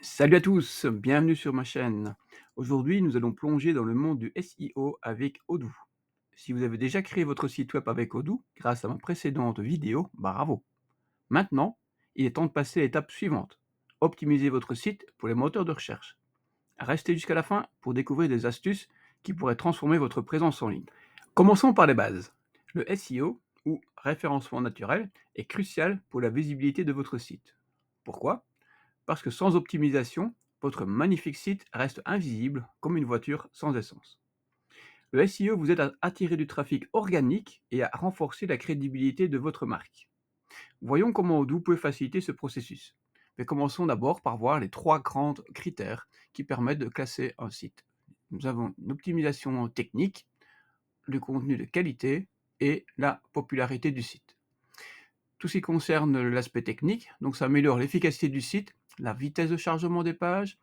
Salut à tous, bienvenue sur ma chaîne. Aujourd'hui, nous allons plonger dans le monde du SEO avec Odoo. Si vous avez déjà créé votre site web avec Odoo, grâce à ma précédente vidéo, bravo. Maintenant, il est temps de passer à l'étape suivante. Optimiser votre site pour les moteurs de recherche. Restez jusqu'à la fin pour découvrir des astuces qui pourraient transformer votre présence en ligne. Commençons par les bases. Le SEO, ou référencement naturel, est crucial pour la visibilité de votre site. Pourquoi? Parce que sans optimisation, votre magnifique site reste invisible comme une voiture sans essence. Le SEO vous aide à attirer du trafic organique et à renforcer la crédibilité de votre marque. Voyons comment Odoo peut faciliter ce processus. Mais commençons d'abord par voir les trois grands critères qui permettent de classer un site. Nous avons une optimisation technique, le contenu de qualité et la popularité du site. Tout ce qui concerne l'aspect technique, donc ça améliore l'efficacité du site, la vitesse de chargement des pages,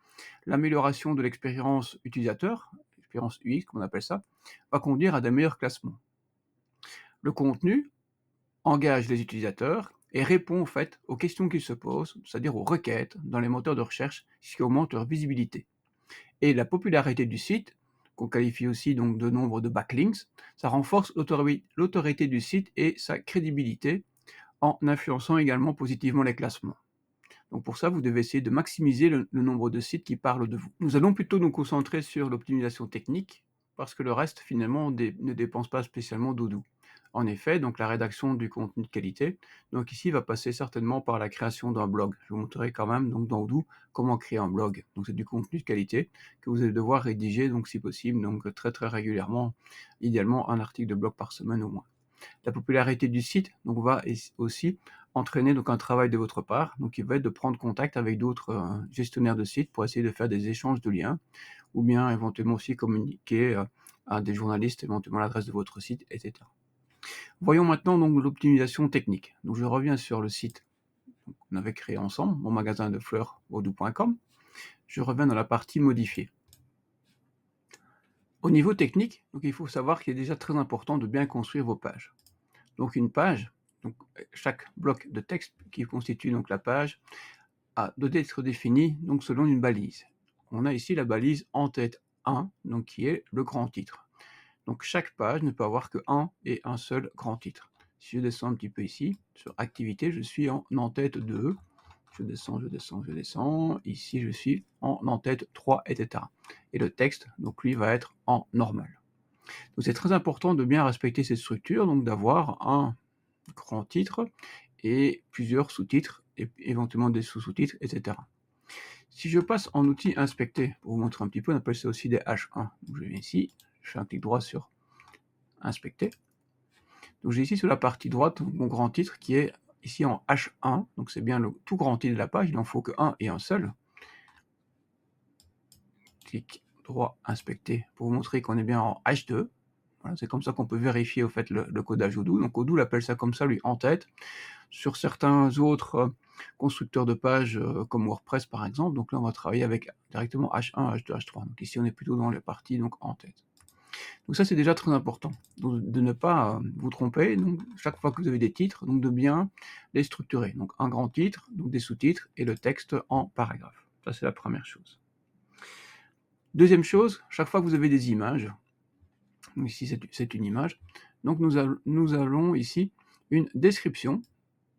l'amélioration de l'expérience utilisateur, l'expérience UX comme on appelle ça, va conduire à des meilleurs classements. Le contenu engage les utilisateurs et répond en fait aux questions qu'ils se posent, c'est-à-dire aux requêtes dans les moteurs de recherche, ce qui augmente leur visibilité. Et la popularité du site, qu'on qualifie aussi donc de nombre de backlinks, ça renforce l'autorité du site et sa crédibilité en influençant également positivement les classements. Donc pour ça, vous devez essayer de maximiser le nombre de sites qui parlent de vous. Nous allons plutôt nous concentrer sur l'optimisation technique, parce que le reste finalement ne dépense pas spécialement d'Odoo. En effet, donc la rédaction du contenu de qualité, donc ici va passer certainement par la création d'un blog. Je vous montrerai quand même donc dans Odoo comment créer un blog. Donc c'est du contenu de qualité que vous allez devoir rédiger donc si possible, donc très régulièrement, idéalement un article de blog par semaine au moins. La popularité du site donc va aussi entraîner donc un travail de votre part, donc qui va être de prendre contact avec d'autres gestionnaires de sites pour essayer de faire des échanges de liens, ou bien éventuellement aussi communiquer à des journalistes éventuellement l'adresse de votre site, etc. Voyons maintenant donc l'optimisation technique. Donc je reviens sur le site qu'on avait créé ensemble, mon magasin de fleurs odoo.com. Je reviens dans la partie modifier. Au niveau technique, donc il faut savoir qu'il est déjà très important de bien construire vos pages. Donc une page, donc chaque bloc de texte qui constitue donc la page doit être défini donc selon une balise. On a ici la balise en tête 1, donc qui est le grand titre. Donc chaque page ne peut avoir que un et un seul grand titre. Si je descends un petit peu ici, sur activité, je suis en tête 2. Je descends. Ici, je suis en tête 3, etc. Et le texte, donc lui, va être en normal. Donc c'est très important de bien respecter cette structure, donc d'avoir un grand titre et plusieurs sous-titres et éventuellement des sous-sous-titres, etc. Si je passe en outil inspecter, pour vous montrer un petit peu, on appelle ça aussi des H1. Donc je viens ici, je fais un clic droit sur inspecter. Donc j'ai ici sur la partie droite mon grand titre qui est ici en H1, donc c'est bien le tout grand titre de la page, il n'en faut que un et un seul. Clic droit inspecter pour vous montrer qu'on est bien en H2. Voilà, c'est comme ça qu'on peut vérifier au fait le codage Odoo. Donc Odoo l'appelle ça comme ça, lui, en tête. Sur certains autres constructeurs de pages comme WordPress par exemple, donc là on va travailler avec directement H1, H2, H3. Donc ici on est plutôt dans les parties donc en tête. Donc ça c'est déjà très important, donc de ne pas vous tromper. Donc chaque fois que vous avez des titres, donc de bien les structurer. Donc un grand titre, donc des sous-titres et le texte en paragraphe. Ça c'est la première chose. Deuxième chose, chaque fois que vous avez des images, donc ici c'est une image, donc nous allons ici une description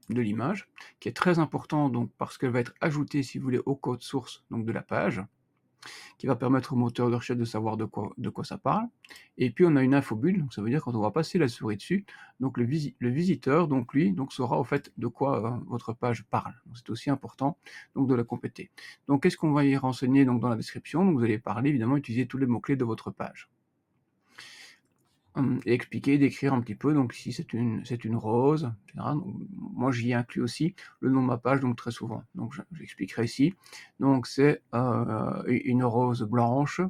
de l'image, qui est très important donc parce qu'elle va être ajoutée, si vous voulez, au code source donc de la page, qui va permettre au moteur de recherche de savoir de quoi ça parle. Et puis on a une infobulle, donc ça veut dire quand on va passer la souris dessus, donc le visiteur, donc lui, donc saura au fait de quoi votre page parle. C'est aussi important donc de la compléter. Donc qu'est-ce qu'on va y renseigner donc dans la description? Donc vous allez parler évidemment, utiliser tous les mots-clés de votre page. Et expliquer, décrire un petit peu, donc ici c'est une rose, etc. Donc, moi j'y inclus aussi le nom de ma page, donc très souvent. Donc j'expliquerai ici. Donc c'est une rose blanche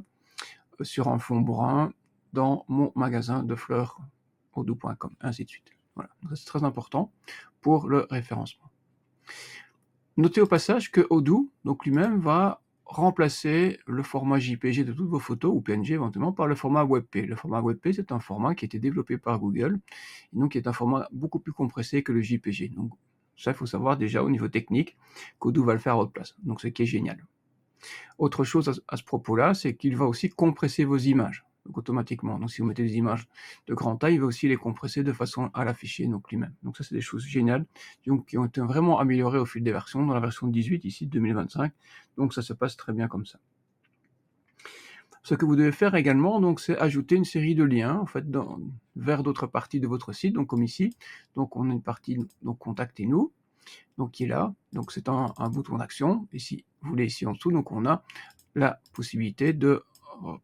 sur un fond brun dans mon magasin de fleurs odoo.com, ainsi de suite. Voilà, c'est très important pour le référencement. Notez au passage que Odoo, donc lui-même, va remplacer le format JPG de toutes vos photos, ou PNG éventuellement, par le format WebP. Le format WebP, c'est un format qui a été développé par Google, et donc qui est un format beaucoup plus compressé que le JPG. Donc ça, il faut savoir déjà au niveau technique qu'Odoo va le faire à votre place, donc ce qui est génial. Autre chose à ce propos-là, c'est qu'il va aussi compresser vos images, donc automatiquement. Donc si vous mettez des images de grande taille, il va aussi les compresser de façon à l'afficher donc lui-même. Donc ça, c'est des choses géniales, donc qui ont été vraiment améliorées au fil des versions, dans la version 18 ici de 2025, donc ça se passe très bien comme ça. Ce que vous devez faire également, donc, c'est ajouter une série de liens, en fait, vers d'autres parties de votre site, donc comme ici. Donc on a une partie, donc contactez-nous, donc qui est là, donc c'est un bouton d'action. Ici, vous voulez ici en dessous, donc on a la possibilité de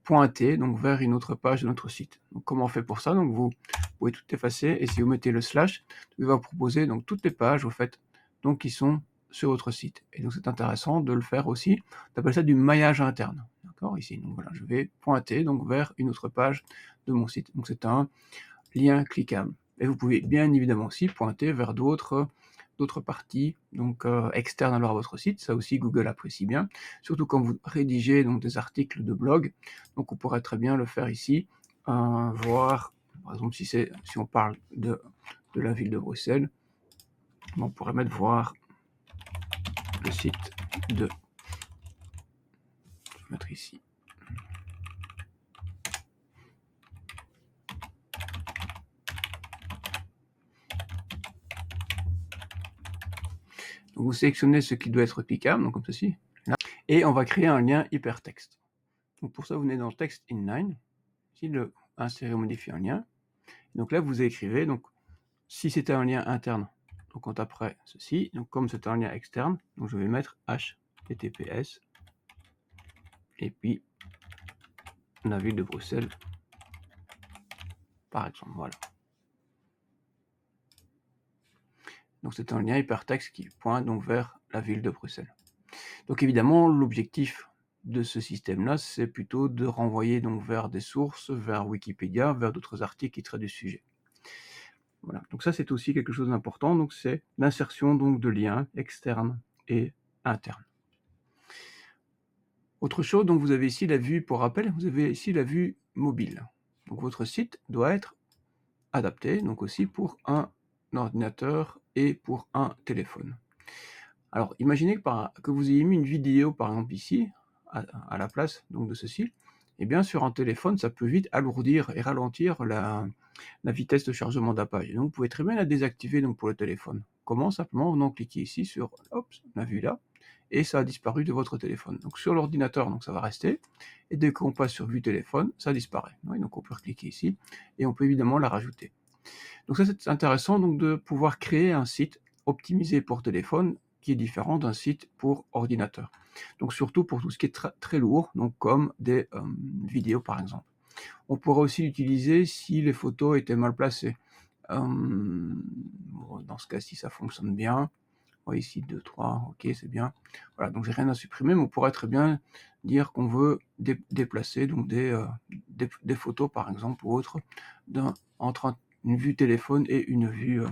pointer donc vers une autre page de notre site. Donc comment on fait pour ça? Donc vous pouvez tout effacer et si vous mettez le slash, il va vous proposer donc toutes les pages au fait donc qui sont sur votre site. Et donc c'est intéressant de le faire aussi. On appelle ça du maillage interne. D'accord? Ici, donc voilà, je vais pointer donc vers une autre page de mon site. Donc c'est un lien cliquable. Et vous pouvez bien évidemment aussi pointer vers d'autres parties donc externes alors à votre site. Ça aussi Google apprécie bien, surtout quand vous rédigez donc des articles de blog. Donc on pourrait très bien le faire ici, voir par exemple si on parle de la ville de Bruxelles, on pourrait mettre voir le site de, je vais mettre ici. Donc vous sélectionnez ce qui doit être cliquable, donc comme ceci, là, et on va créer un lien hypertexte. Donc pour ça, vous venez dans Text Inline, ici le insérer ou modifier un lien. Donc là, vous écrivez, donc si c'était un lien interne, donc on taperait ceci. Donc comme c'est un lien externe, donc je vais mettre HTTPS et puis la ville de Bruxelles, par exemple. Voilà. Donc c'est un lien hypertexte qui pointe donc vers la ville de Bruxelles. Donc évidemment, l'objectif de ce système-là, c'est plutôt de renvoyer donc vers des sources, vers Wikipédia, vers d'autres articles qui traitent du sujet. Voilà. Donc ça, c'est aussi quelque chose d'important. Donc c'est l'insertion donc de liens externes et internes. Autre chose, donc vous avez ici la vue, pour rappel, vous avez ici la vue mobile. Donc votre site doit être adapté, donc aussi pour un ordinateur et pour un téléphone. Alors imaginez que vous ayez mis une vidéo par exemple ici, à la place donc de ceci, et bien sur un téléphone, ça peut vite alourdir et ralentir la vitesse de chargement de la page. Donc vous pouvez très bien la désactiver donc, pour le téléphone. Comment? Simplement en venant cliquer ici sur, hop, on a vu là, et ça a disparu de votre téléphone. Donc sur l'ordinateur, donc ça va rester, et dès qu'on passe sur vue téléphone, ça disparaît. Oui, donc on peut cliquer ici, et on peut évidemment la rajouter. Donc ça c'est intéressant donc de pouvoir créer un site optimisé pour téléphone qui est différent d'un site pour ordinateur. Donc surtout pour tout ce qui est très lourd, donc comme des vidéos par exemple. On pourrait aussi l'utiliser si les photos étaient mal placées. Bon, dans ce cas-ci, ça fonctionne bien. Ouais, ici 2, 3, ok, c'est bien. Voilà, donc j'ai rien à supprimer, mais on pourrait très bien dire qu'on veut déplacer donc des photos par exemple ou autres entre une vue téléphone et une vue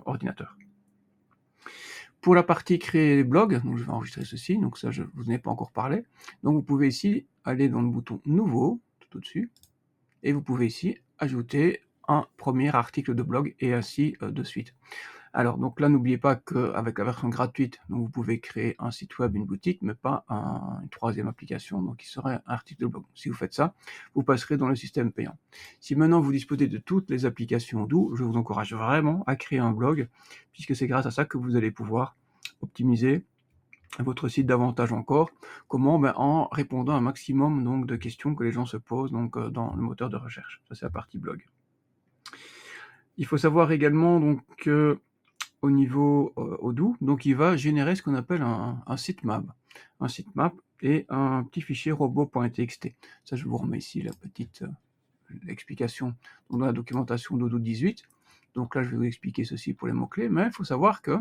ordinateur. Pour la partie créer blog, donc je vais enregistrer ceci, donc ça je vous en ai pas encore parlé. Donc vous pouvez ici aller dans le bouton nouveau, tout au-dessus, et vous pouvez ici ajouter un premier article de blog et ainsi de suite. Alors donc là n'oubliez pas qu'avec la version gratuite, donc vous pouvez créer un site web, une boutique, mais pas une troisième application, donc qui serait un article de blog. Si vous faites ça, vous passerez dans le système payant. Si maintenant vous disposez de toutes les applications Odoo, je vous encourage vraiment à créer un blog, puisque c'est grâce à ça que vous allez pouvoir optimiser votre site davantage encore. Comment? En répondant à un maximum donc, de questions que les gens se posent donc, dans le moteur de recherche. Ça, c'est la partie blog. Il faut savoir également donc, que au niveau Odoo, donc il va générer ce qu'on appelle un sitemap. Un sitemap et un petit fichier robot.txt. Ça, je vous remets ici la petite explication dans la documentation d'Odoo 18. Donc là, je vais vous expliquer ceci pour les mots-clés, mais il faut savoir que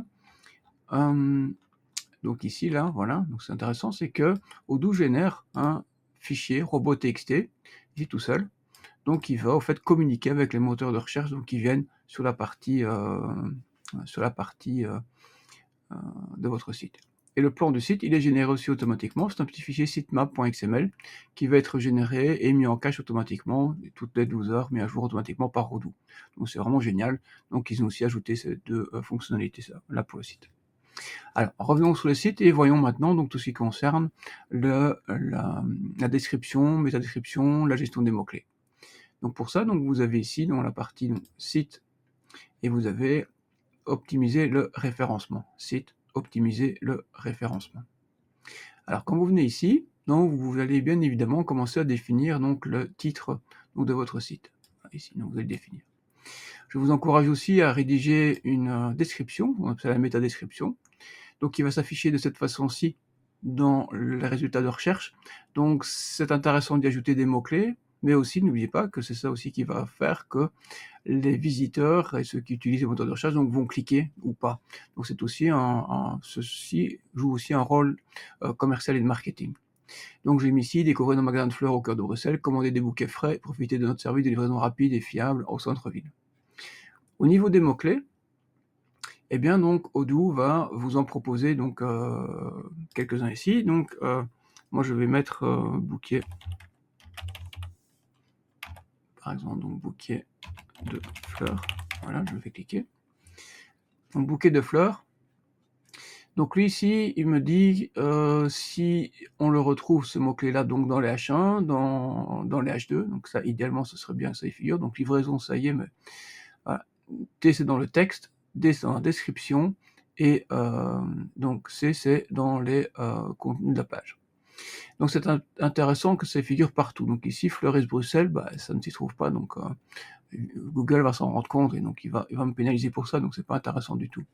donc ici, là, voilà, donc c'est intéressant, c'est que Odoo génère un fichier robot.txt, ici tout seul, donc il va au fait communiquer avec les moteurs de recherche donc, qui viennent sur la partie, de votre site. Et le plan du site, il est généré aussi automatiquement, c'est un petit fichier sitemap.xml qui va être généré et mis en cache automatiquement, et toutes les 12 heures mis à jour automatiquement par Odoo. Donc c'est vraiment génial, donc ils ont aussi ajouté ces deux fonctionnalités là pour le site. Alors, revenons sur le site et voyons maintenant donc tout ce qui concerne la description, métadescription, la gestion des mots-clés. Donc pour ça, donc vous avez ici dans la partie donc, site et vous avez optimiser le référencement. Site, optimiser le référencement. Alors quand vous venez ici, donc vous allez bien évidemment commencer à définir donc le titre donc, de votre site. Ici, donc vous allez le définir. Je vous encourage aussi à rédiger une description, on appelle ça la métadescription, donc qui va s'afficher de cette façon-ci dans les résultats de recherche. Donc c'est intéressant d'y ajouter des mots-clés, mais aussi n'oubliez pas que c'est ça aussi qui va faire que les visiteurs et ceux qui utilisent les moteurs de recherche donc, vont cliquer ou pas. Donc c'est aussi ceci joue aussi un rôle commercial et de marketing. Donc j'ai mis ici, découvrir nos magasins de fleurs au cœur de Bruxelles, commander des bouquets frais, profiter de notre service de livraison rapide et fiable au centre-ville. Au niveau des mots-clés, eh bien donc Odoo va vous en proposer donc quelques-uns ici. Donc moi je vais mettre bouquet, par exemple donc bouquet de fleurs. Voilà, je vais cliquer. Donc bouquet de fleurs. Donc lui ici, il me dit si on le retrouve ce mot-clé-là donc dans les H1, dans les H2, donc ça idéalement ce serait bien que ça y figure. Donc livraison ça y est, mais voilà. T c'est dans le texte, D c'est dans la description, et donc C c'est dans les contenus de la page. Donc c'est intéressant que ça figure partout. Donc ici Fleurès Bruxelles, bah, ça ne s'y trouve pas, donc Google va s'en rendre compte et donc il va me pénaliser pour ça, donc c'est pas intéressant du tout.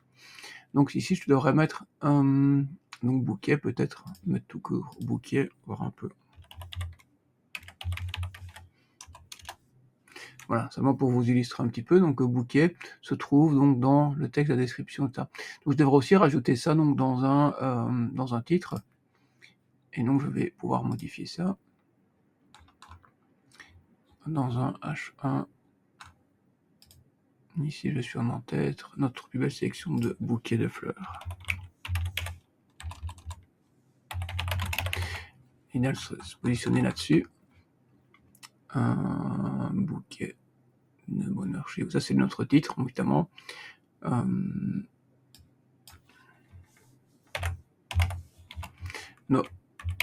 Donc ici je devrais mettre un donc bouquet peut-être, mettre tout court bouquet, voir un peu. Voilà, seulement pour vous illustrer un petit peu, donc bouquet se trouve donc dans le texte de la description de ça. Donc je devrais aussi rajouter ça donc dans un titre, et donc je vais pouvoir modifier ça dans un H1. Ici je suis en en-tête, notre plus belle sélection de bouquets de fleurs. Idéal se positionner là-dessus. Un bouquet de bonheur chez vous. Ça c'est notre titre, évidemment. Nos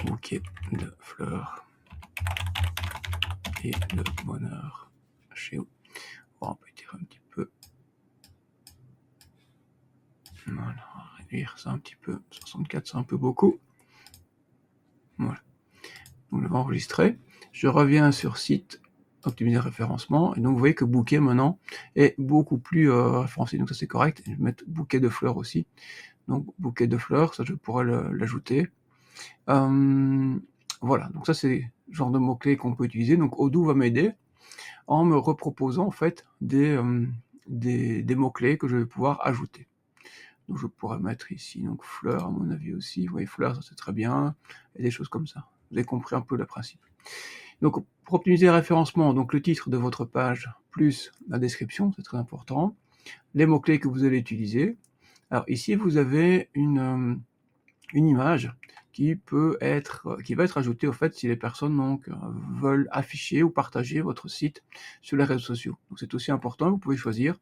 bouquets de fleurs et de bonheur chez vous. Bon, on peut étirer un petit peu. Voilà, on va réduire ça un petit peu. 64, c'est un peu beaucoup. Voilà. Donc, je vais enregistrer. Je reviens sur site, optimiser référencement. Et donc, vous voyez que bouquet maintenant est beaucoup plus référencé. Donc, ça, c'est correct. Je vais mettre bouquet de fleurs aussi. Donc, bouquet de fleurs, ça, je pourrais l'ajouter. Voilà. Donc, ça, c'est le genre de mots-clés qu'on peut utiliser. Donc, Odoo va m'aider en me reproposant, en fait, des mots-clés que je vais pouvoir ajouter. Donc je pourrais mettre ici donc fleurs à mon avis aussi. Vous voyez fleurs, ça c'est très bien, et des choses comme ça. Vous avez compris un peu le principe. Donc pour optimiser le référencement, donc le titre de votre page plus la description, c'est très important. Les mots-clés que vous allez utiliser. Alors ici vous avez une image qui va être ajoutée au fait si les personnes donc veulent afficher ou partager votre site sur les réseaux sociaux. Donc c'est aussi important, vous pouvez choisir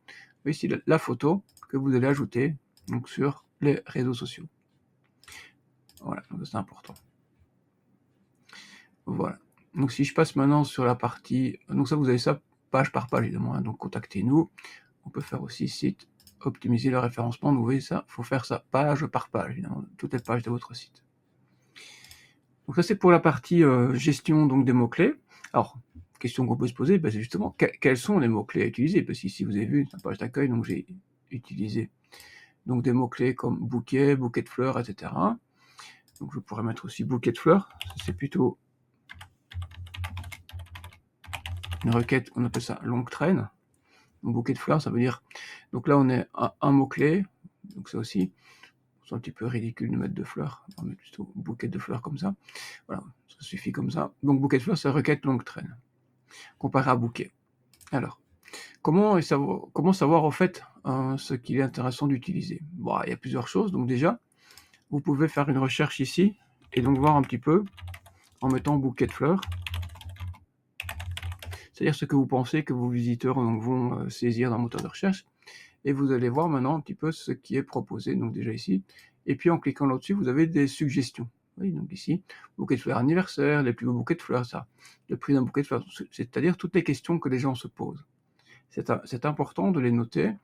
ici la photo que vous allez ajouter donc sur les réseaux sociaux. Voilà, donc c'est important. Voilà. Donc si je passe maintenant sur la partie, donc ça vous avez ça page par page évidemment, hein, donc contactez-nous. On peut faire aussi site, optimiser le référencement, vous voyez ça, il faut faire ça page par page évidemment, toutes les pages de votre site. Donc ça c'est pour la partie gestion donc des mots-clés. Alors, question qu'on peut se poser, c'est justement quels sont les mots-clés à utiliser, parce qu'ici vous avez vu, c'est la page d'accueil, donc j'ai utilisé donc des mots-clés comme bouquet, bouquet de fleurs, etc. Donc je pourrais mettre aussi bouquet de fleurs, c'est plutôt une requête, on appelle ça longue traîne. Donc bouquet de fleurs, ça veut dire, donc là on est à un mot-clé, donc ça aussi, c'est un petit peu ridicule de mettre de fleurs, on va mettre plutôt bouquet de fleurs comme ça, voilà, ça suffit comme ça. Donc bouquet de fleurs, c'est requête longue traîne, comparé à bouquet. Alors, comment savoir en fait ce qu'il est intéressant d'utiliser? Bon, il y a plusieurs choses, donc déjà, vous pouvez faire une recherche ici, et donc voir un petit peu, en mettant bouquet de fleurs, c'est-à-dire ce que vous pensez que vos visiteurs donc, vont saisir dans le moteur de recherche, et vous allez voir maintenant un petit peu ce qui est proposé, donc déjà ici. Et puis en cliquant là-dessus, vous avez des suggestions. Oui, donc ici, bouquet de fleurs anniversaire, les plus beaux bouquets de fleurs, ça, le prix d'un bouquet de fleurs, c'est-à-dire toutes les questions que les gens se posent. C'est important de les noter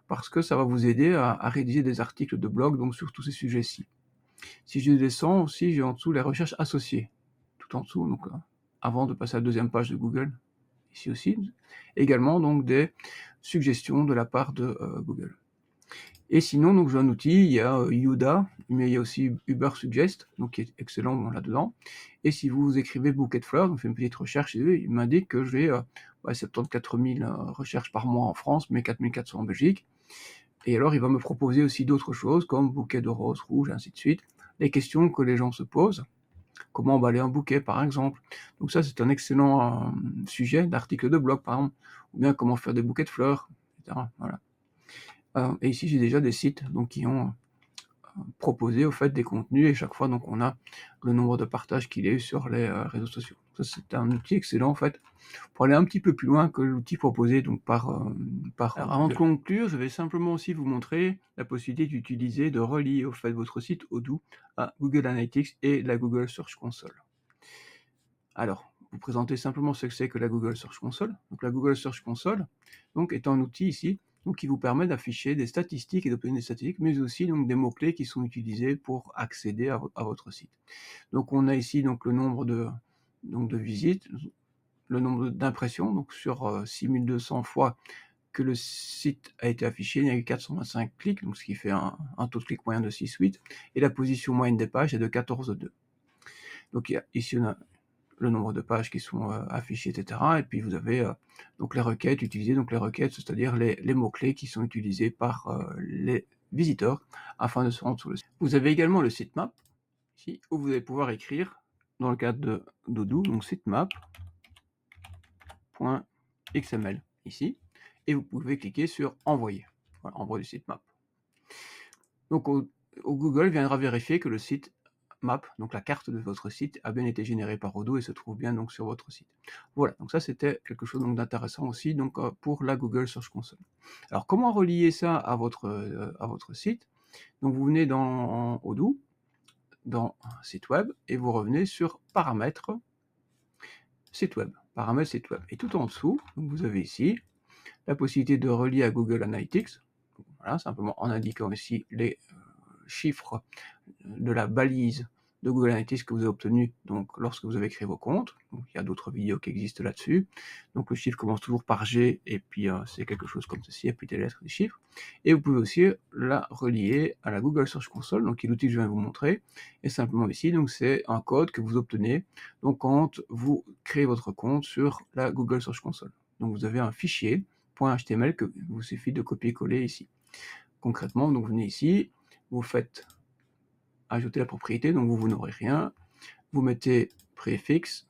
parce que ça va vous aider à rédiger des articles de blog donc sur tous ces sujets-ci. Si je descends aussi, j'ai en dessous les recherches associées, tout en dessous, donc avant de passer à la deuxième page de Google, ici aussi. Également donc des suggestions de la part de Google. Et sinon, donc j'ai un outil, il y a Yoda, mais il y a aussi Ubersuggest, donc qui est excellent bon, là-dedans. Et si vous écrivez bouquet de fleurs, donc fait une petite recherche, et il m'indique que j'ai 74 000 recherches par mois en France, mais 4 400 en Belgique. Et alors, il va me proposer aussi d'autres choses, comme bouquet de roses rouges, ainsi de suite. Les questions que les gens se posent. Comment emballer un bouquet, par exemple. Donc ça, c'est un excellent sujet d'article de blog, par exemple. Ou bien comment faire des bouquets de fleurs, etc. Voilà. Et ici, j'ai déjà des sites donc, qui ont proposé au fait des contenus, et chaque fois, donc, on a le nombre de partages qu'il y a eu sur les réseaux sociaux. Ça, c'est un outil excellent, en fait, pour aller un petit peu plus loin que l'outil proposé donc, par Alors, avant de conclure, je vais simplement aussi vous montrer la possibilité d'utiliser, de relier au fait votre site Odoo à Google Analytics et la Google Search Console. Alors, vous présenter simplement ce que c'est que la Google Search Console. Donc la Google Search Console donc, est un outil ici donc, qui vous permet d'afficher des statistiques et d'obtenir des statistiques, mais aussi donc, des mots-clés qui sont utilisés pour accéder à votre site. Donc on a ici donc, le nombre de visites, le nombre d'impressions, donc sur 6200 fois que le site a été affiché, il y a eu 425 clics, donc ce qui fait un taux de clic moyen de 6,8, et la position moyenne des pages est de 14,2. Donc ici on a le nombre de pages qui sont affichées, etc. Et puis vous avez donc les requêtes utilisées, donc les requêtes, c'est-à-dire les mots-clés qui sont utilisés par les visiteurs afin de se rendre sur le site. Vous avez également le sitemap, ici, où vous allez pouvoir écrire, dans le cadre d'Odoo, donc sitemap.xml, ici, et vous pouvez cliquer sur envoyer, voilà, envoi du sitemap. Donc Google viendra vérifier que le site map, donc la carte de votre site, a bien été générée par Odoo et se trouve bien donc sur votre site. Voilà, donc ça c'était quelque chose d'intéressant aussi donc, pour la Google Search Console. Alors comment relier ça à votre site? Donc vous venez dans Odoo, dans site web, et vous revenez sur paramètres, site web, paramètres site web. Et tout en dessous, donc vous avez ici la possibilité de relier à Google Analytics, voilà, simplement en indiquant ici les chiffres de la balise de Google Analytics que vous avez obtenu donc, lorsque vous avez créé vos comptes. Donc, il y a d'autres vidéos qui existent là-dessus. Donc le chiffre commence toujours par G, et puis c'est quelque chose comme ceci, et puis des lettres, des chiffres. Et vous pouvez aussi la relier à la Google Search Console, donc qui est l'outil que je viens de vous montrer. Et simplement ici, donc c'est un code que vous obtenez donc, quand vous créez votre compte sur la Google Search Console. Donc vous avez un fichier .html que vous suffit de copier-coller ici. Concrètement, donc vous venez ici, vous faites ajouter la propriété, donc vous n'aurez rien, vous mettez préfixe,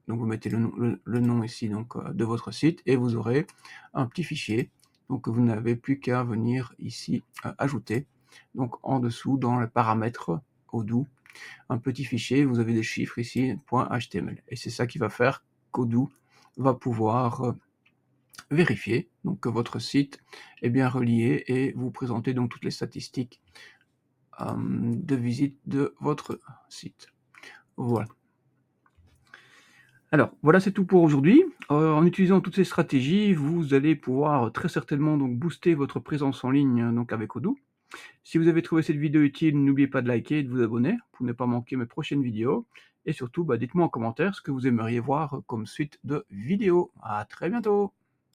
donc vous mettez le nom ici donc, de votre site, et vous aurez un petit fichier, donc vous n'avez plus qu'à venir ici ajouter, donc en dessous dans les paramètres Odoo, un petit fichier, vous avez des chiffres ici, .html, et c'est ça qui va faire qu'Odoo va pouvoir vérifier donc, que votre site est bien relié et vous présenter donc toutes les statistiques de visite de votre site. Voilà. Alors, voilà, c'est tout pour aujourd'hui. En utilisant toutes ces stratégies, vous allez pouvoir très certainement donc booster votre présence en ligne donc avec Odoo. Si vous avez trouvé cette vidéo utile, n'oubliez pas de liker et de vous abonner pour ne pas manquer mes prochaines vidéos. Et surtout, dites-moi en commentaire ce que vous aimeriez voir comme suite de vidéos. À très bientôt!